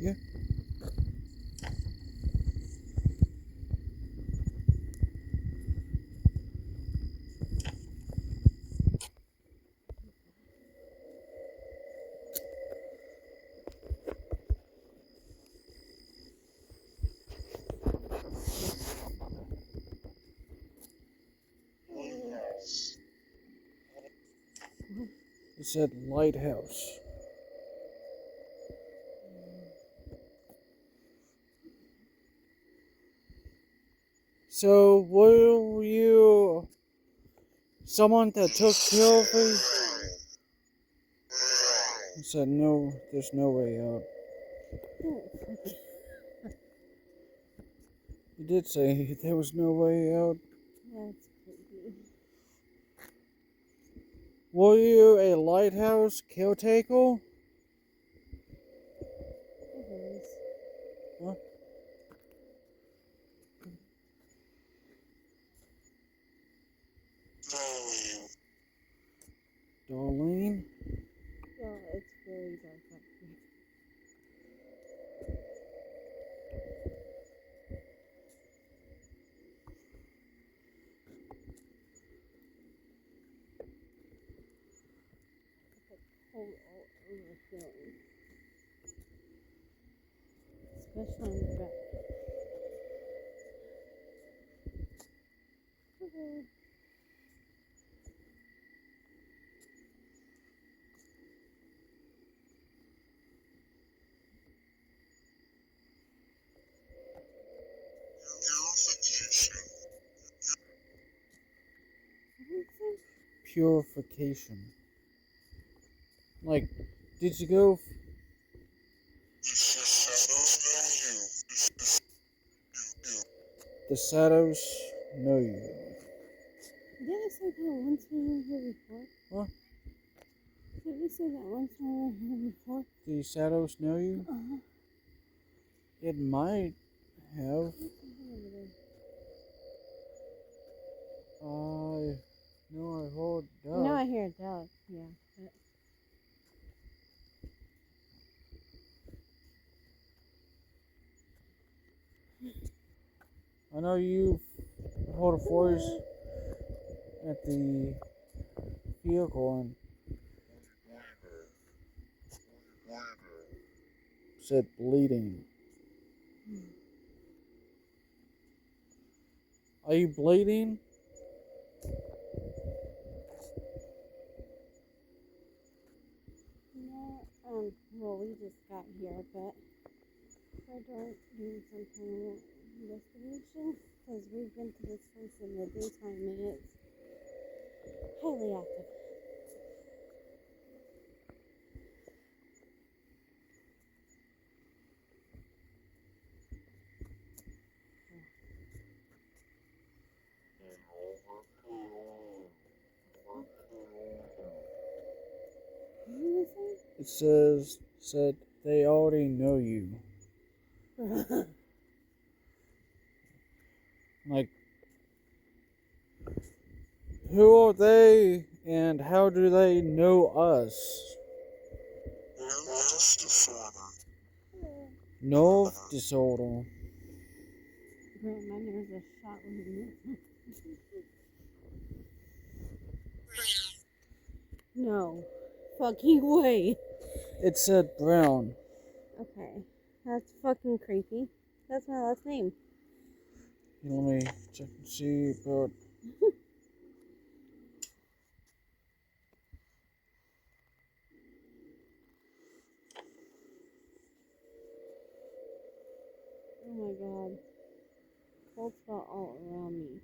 Yeah. It said lighthouse. So, were you someone that took care of me? He said, no, there's no way out. He did say there was no way out. That's creepy. Were you a lighthouse caretaker? It is. What? Darlene? Oh, it's very dark up here. It's like cold all over the feeling. Especially on the back. Okay. Purification. Like, did you go? The shadows know you. Didn't it say that once we were here before? What? Didn't it say that once we were here before? The shadows know you? Uh-huh. It might have. No, I heard dog. No, I hear a dog. Yeah. I know you heard a voice at the vehicle and said bleeding. Are you bleeding? No, well, we just got here, but we're doing some kind of investigation because we've been to this place in the daytime and it's highly active. It said they already know you. Like, who are they and how do they know us? Nerve disorder. Grant, my nerves are shot with me. No fucking way. It said brown. Okay, that's fucking creepy. That's my last name. Let me check and see about. Oh my god. Cold spot all around me.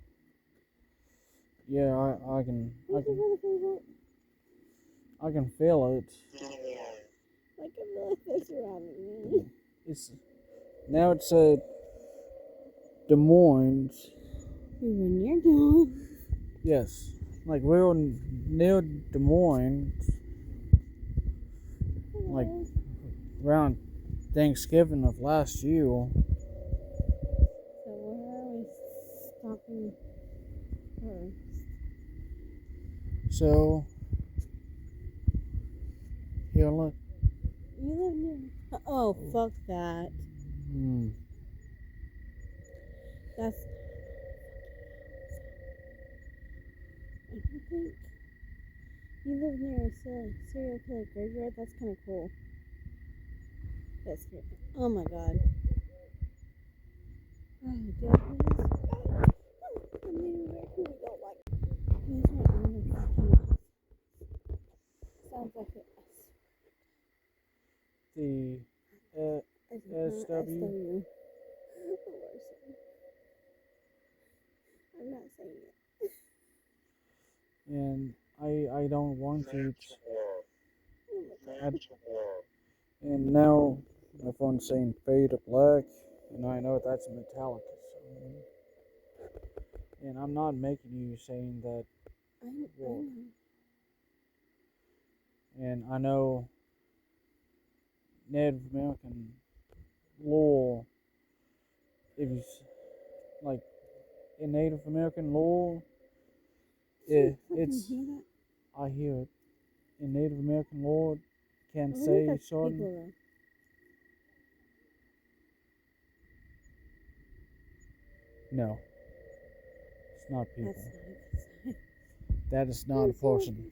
Yeah, I can feel it. I can feel like they're surrounding me. Now it said Des Moines. We were near dawn. Yes, like we were near Des Moines, like around Thanksgiving of last year. So where are we stopping first? So here, look. You live near. Oh, fuck that. Hmm. That's. I don't think you live near a serial killer graveyard. That's kind of cool. That's scary. Oh my god. Oh, dude, I mean, we don't like. Where's my other fucking? Sounds like it. The SW. SW. I'm not saying it. And I don't want to. Oh my god. And now my phone's saying fade to black, and I know that's a Metallica song. And I'm not making you saying that. I know. And I know Native American lore. If you like in Native American lore, it's Hear that? I hear it in Native American lore. Can I wonder if say that's certain. people though. No, it's not people. That's not a good sign. That is not a person.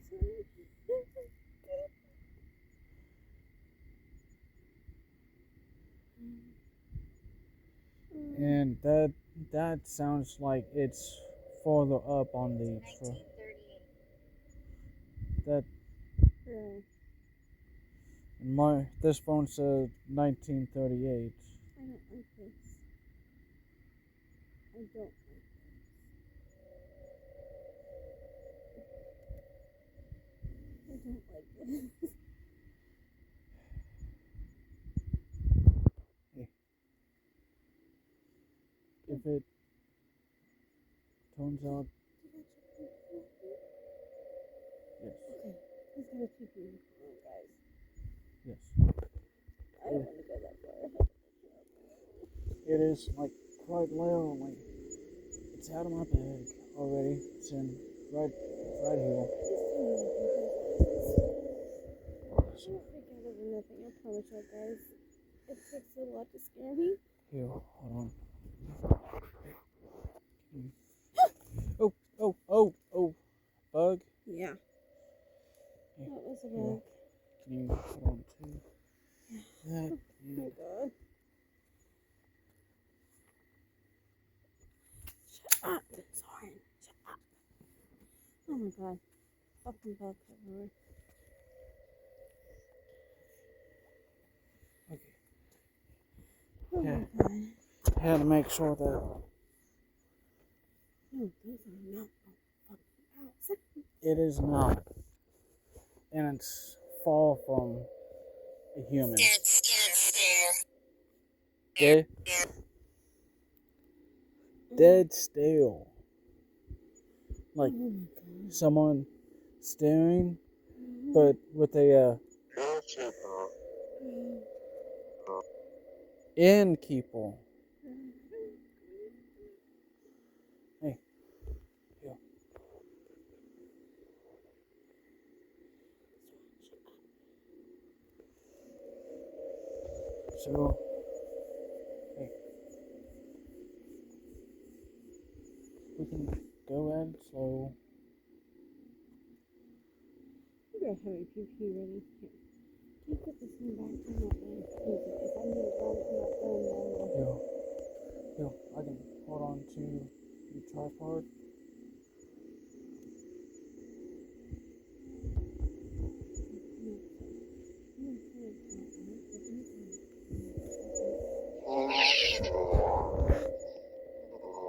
And that sounds like it's further up on the. That Really? this phone says 1938. I don't like this. I don't like this. I don't like this. If it turns out, yes, Okay, let's go to TP, guys. yes, I don't want to go that far. it is like quite literally. It's out of my bag already. It's in right here. I don't freak out over nothing, I promise you guys. It takes a lot to scare me. Here, hold on. Oh, bug. Yeah. Yeah. That was a Here. bug. Can you hold on to that? Oh my god. Shut up. Sorry. Shut up. Oh my god. Fucking bugs everywhere. Okay. Oh Yeah. my god. I had to make sure that. No, those are not fucking bugs. It is not. And it's far from a human. Dead, dead still. Like oh my god. someone staring, but with a innkeeper. Hey, yeah. So, hey, we can go at it slow. You better have your PP ready. Here. Can you put this thing back? I'm not going to use it. If I need to run, I'm not going down. Here, I can hold on to the tripod.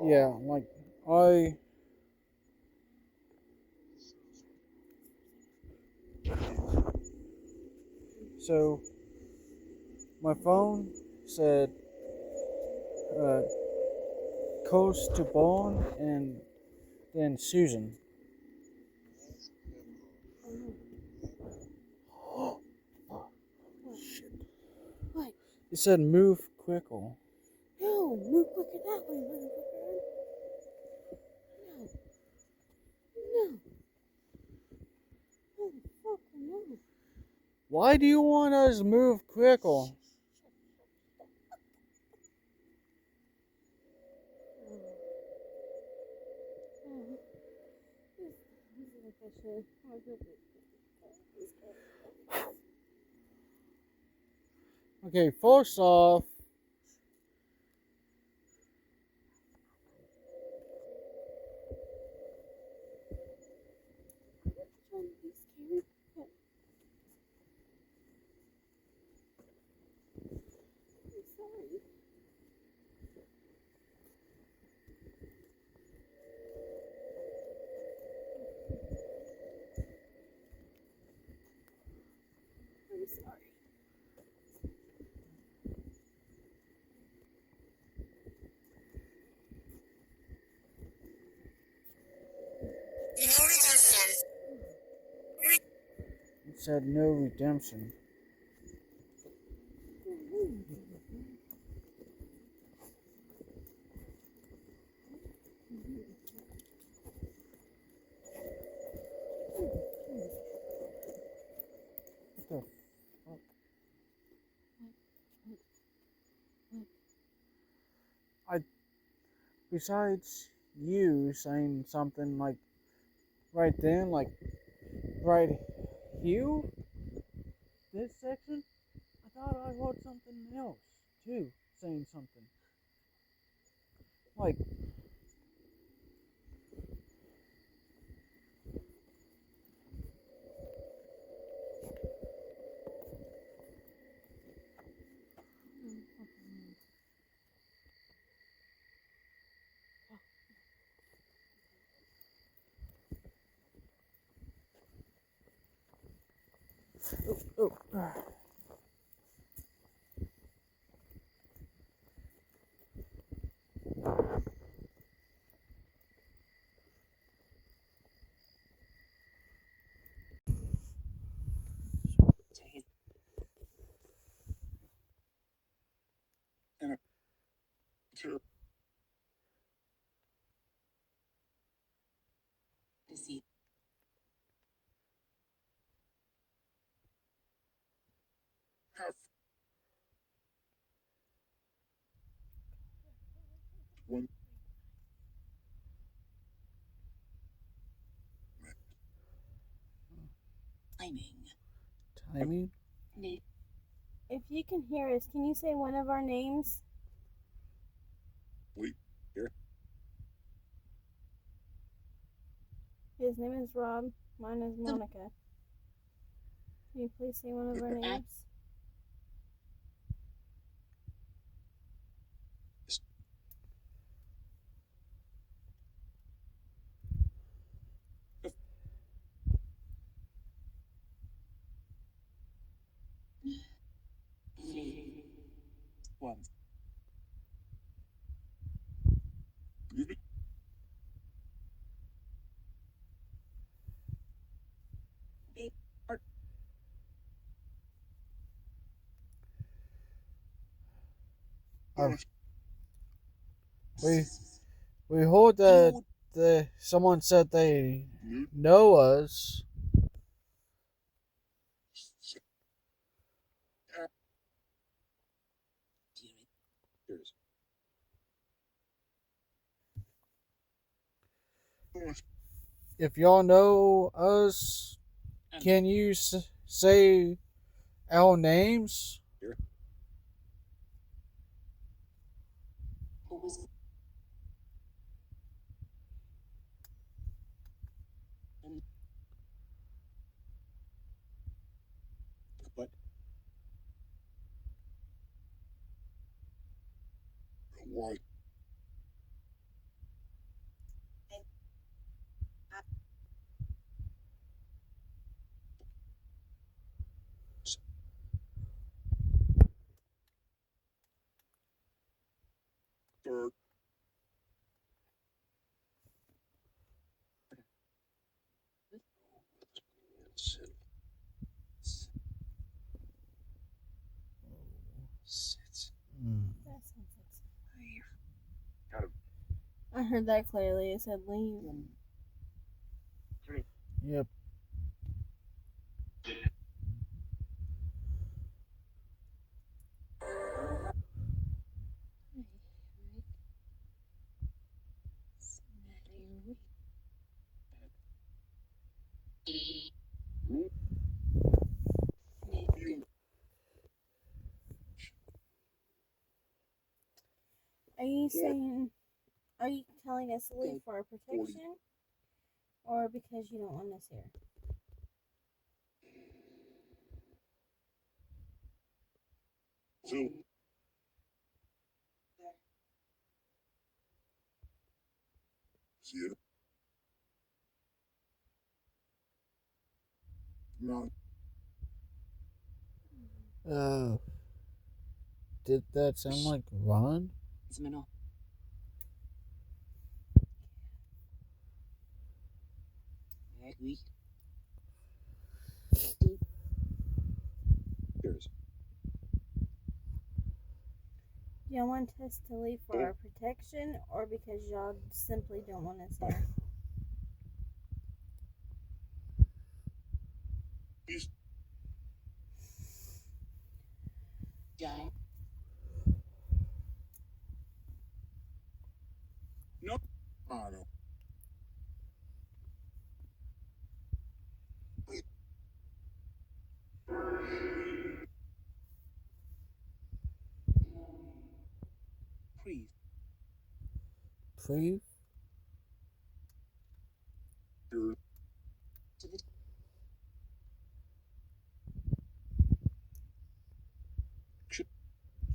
Yeah, like I. So, my phone said Coast to Bone and then Susan. Oh. Shit. What? It said move quicker. No, move quicker that way, motherfucker. No. No. Motherfucker, no. Why do you want us to move quicker? Okay, first off, it said no redemption. What the fuck? Besides you saying something like right then, like right here, this section, I thought I heard something else too, saying something. Like, oh, timing? If you can hear us, can you say one of our names? His name is Rob. Mine is Monica. Can you please say one of our names? We we heard that someone said they know us. If y'all know us, can you say our names? That sounds like I heard that clearly. It said leave. Yep. Are you saying, are you telling us to leave for our protection or because you don't want us here? So, see it? No. Did that sound like Ron? Here's. Do y'all want us to leave for our protection or because y'all simply don't want us here? He's no. I don't. Please. Preve?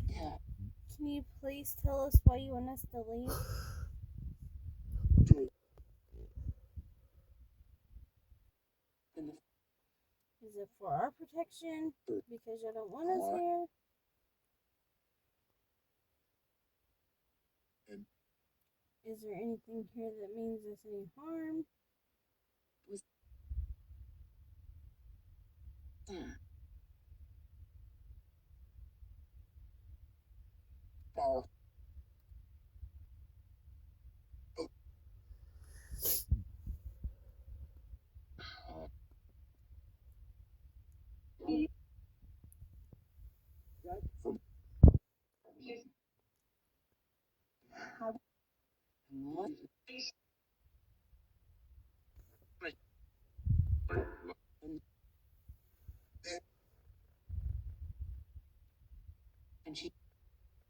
Here. Can you please tell us why you want us to leave? So, Is it for our protection? Because y'all don't want us here? And Is there anything here that means us any harm? power.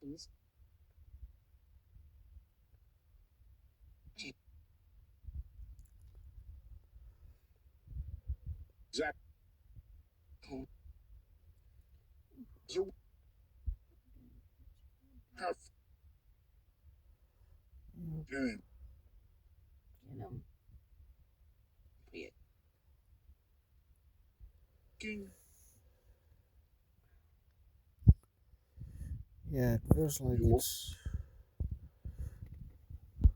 From Zach. So, have game. You know, King. Yeah, it feels like You it's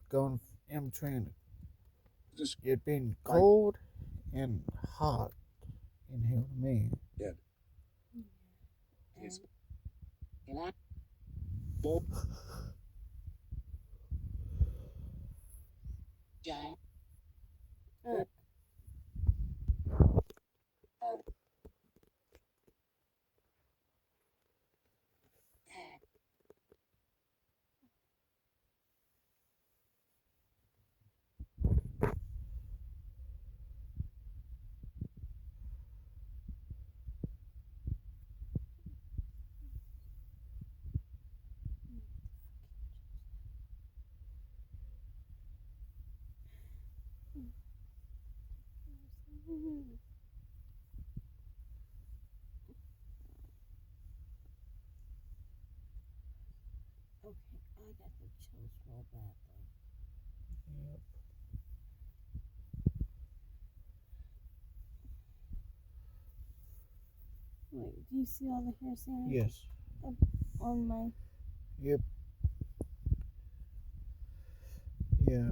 going in between this it being cold and hot in here to me. dead. and Bob. uh, okay, I got the chills real badly. Yep. Wait, do you see all the hair standing Yes. up on my? Yep. Yeah.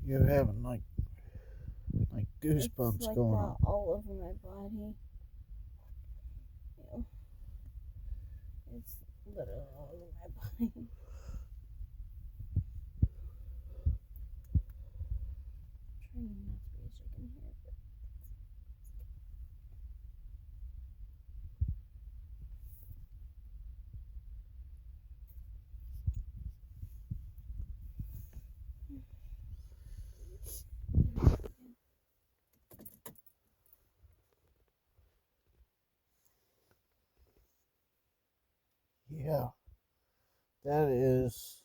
You're having like goosebumps It's like going that on. all over my body. Ew. It's literally all over my body. Trying not to be shaking here, but Yeah. That is.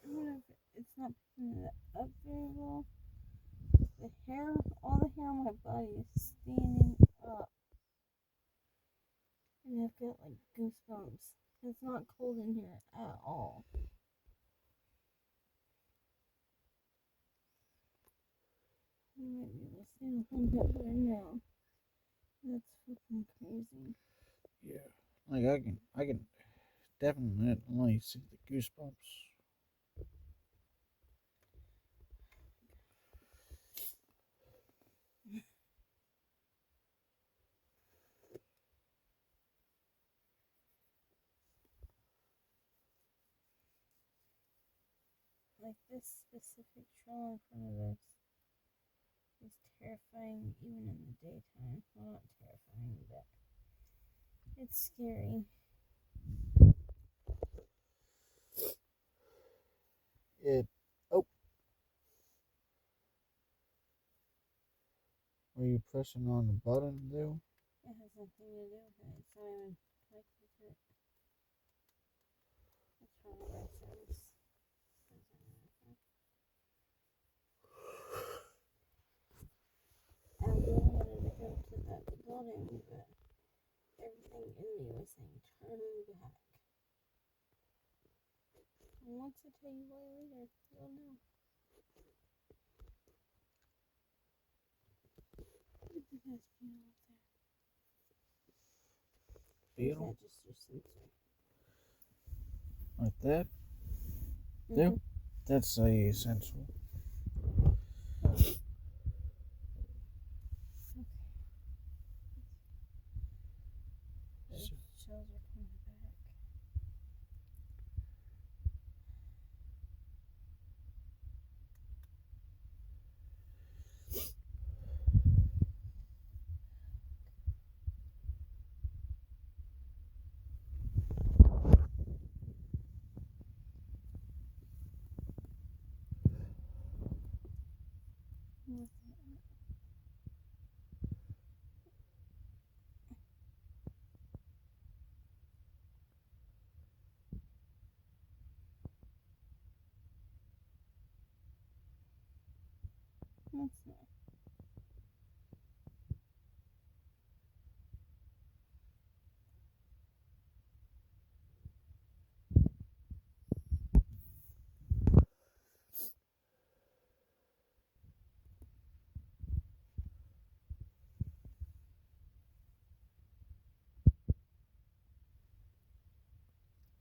Even if it's not picking it up very well, the hair, all the hair on my body is standing up. And I've got like goosebumps. It's not cold in here at all. You might be able to stand a little bit better now. That's fucking crazy. Yeah. Like I can definitely see the goosebumps. Like this specific trail in front of us is terrifying even in the daytime. Well, not terrifying, but it's scary. It. Oh. Were you pressing on the button, though? It has nothing to do with it. It's not even connected to it. That's probably why it sounds. I really wanted to go to that building, but everything in me was saying turn back. And once I tell you why later, you'll know. What did you guys feel out there? Feel? Or is that just your sensor? Like that? Mm-hmm. Yeah. That's a sensor. Okay. Those chills are coming back. What's that? What's that?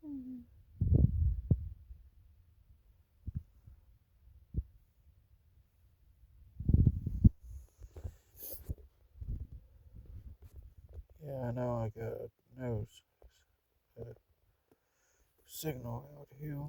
Mm-hmm. Yeah, I know I got no signal out here.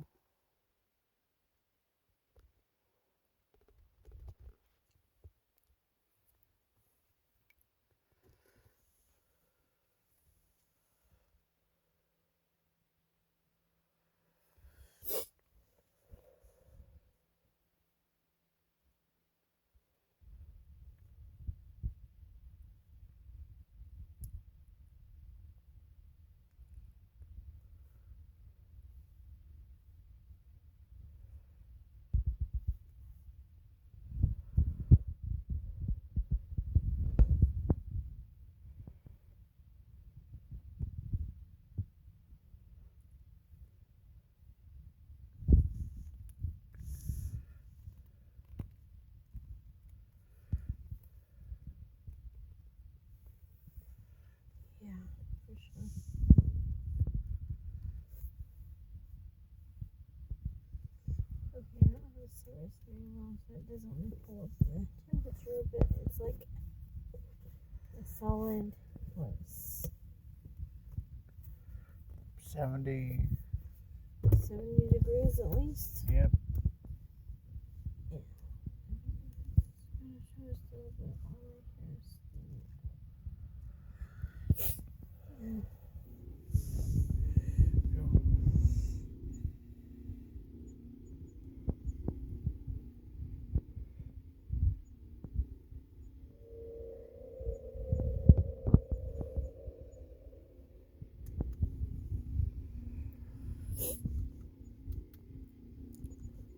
Yeah, for sure. Okay, I don't have the service very well, so it doesn't really pull up the temperature, but it's like a solid, what, 70. 70 degrees at least? Yep. Yeah. I'm gonna show us a little bit all my hair standing up.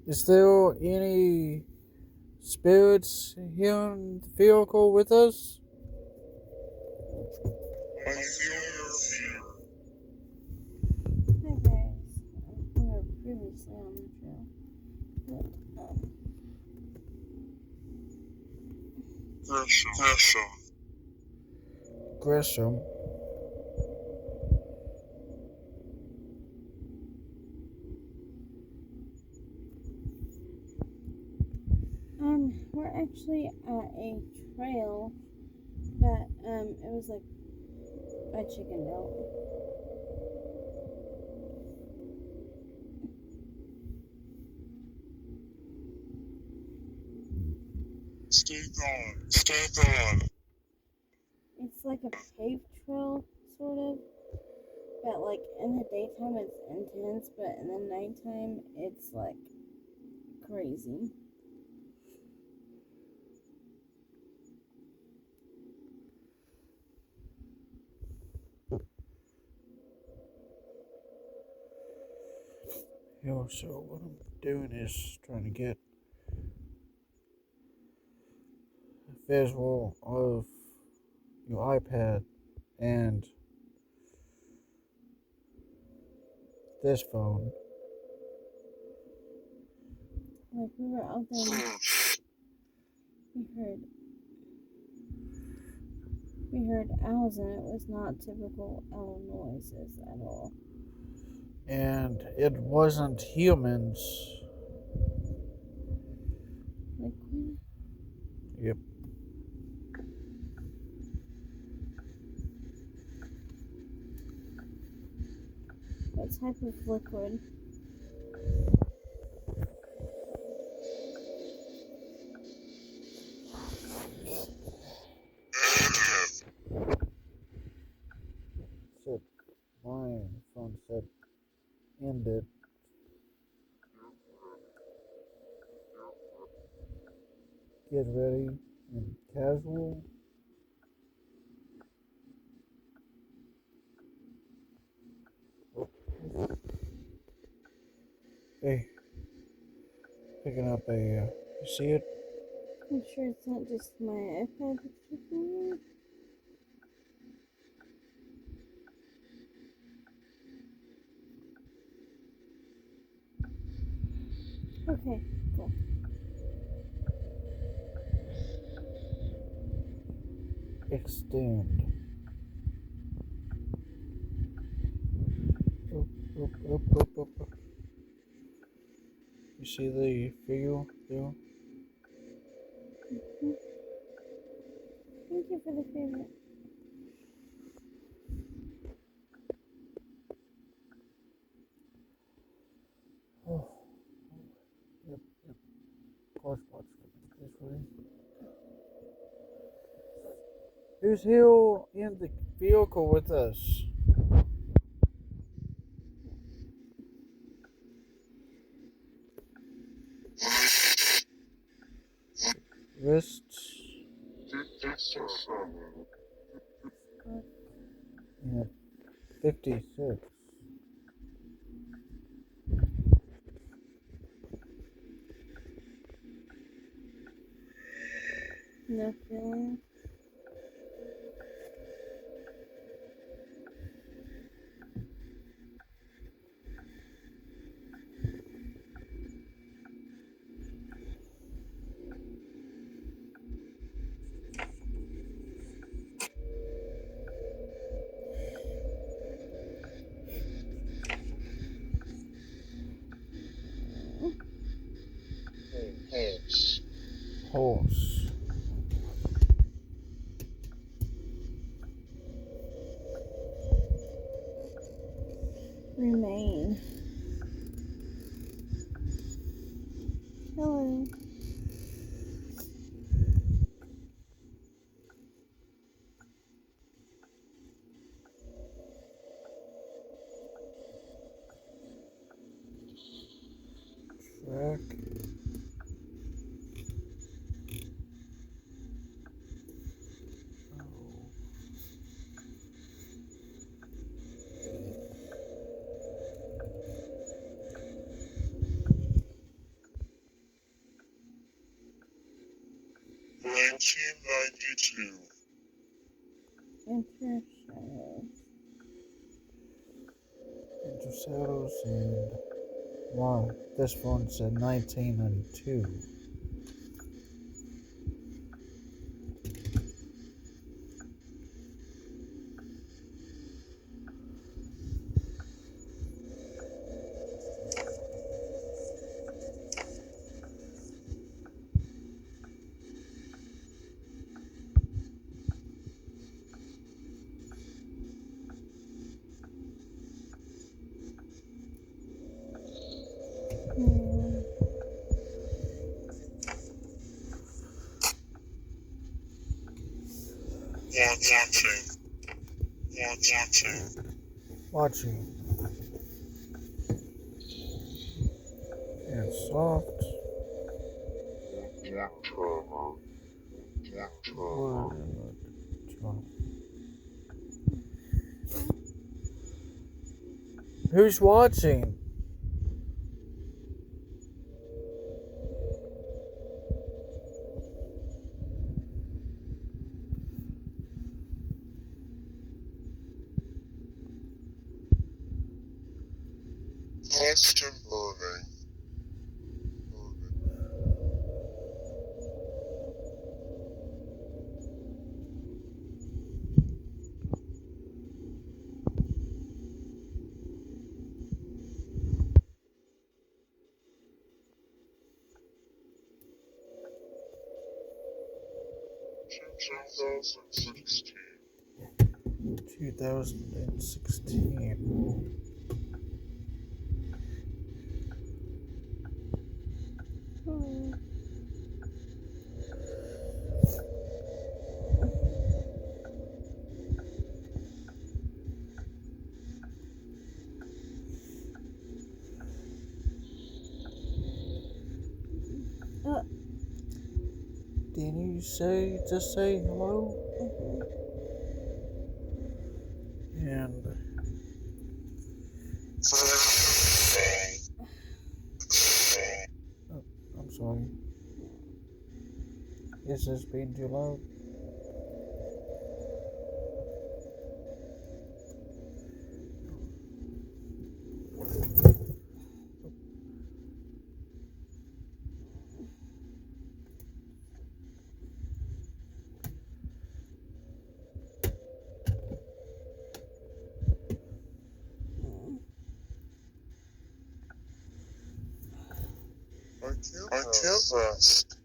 Is there any spirits here in the vehicle with us? I feel your fear. Hi guys. We were previously on the trail. But, Gresham. Gresham. we're actually at a trail that, it was like I chickened out. Stay gone. It's like a paved trail, sort of. But like in the daytime it's intense, but in the nighttime it's like crazy. Yo, so what I'm doing is trying to get a visual of your iPad and this phone. Like we were out there and we heard owls and it was not typical owl noises at all. And it wasn't humans. Liquid? Yep. What type of liquid? Said my phone said ended. Get ready and casual. Hey, picking up a. You see it? I'm sure it's not just my iPad that's tripping. Okay, cool. Extend. Up. You see the figure there? Mm-hmm. Thank you for the favorite. Oh, yep. Course, watch this way. Who's here in the vehicle with us? Wrists. Yeah, 56. No feeling. Horse. Remain. Hello. Track. Oh. 92. Enter shadows. Enter shadows and wow, this one said 1992. Watching. And soft. Word in the trunk. Who's watching? Constant burning. 2016. 2016. Didn't you just say hello? And oh, I'm sorry. Is this being too loud? I can't rest.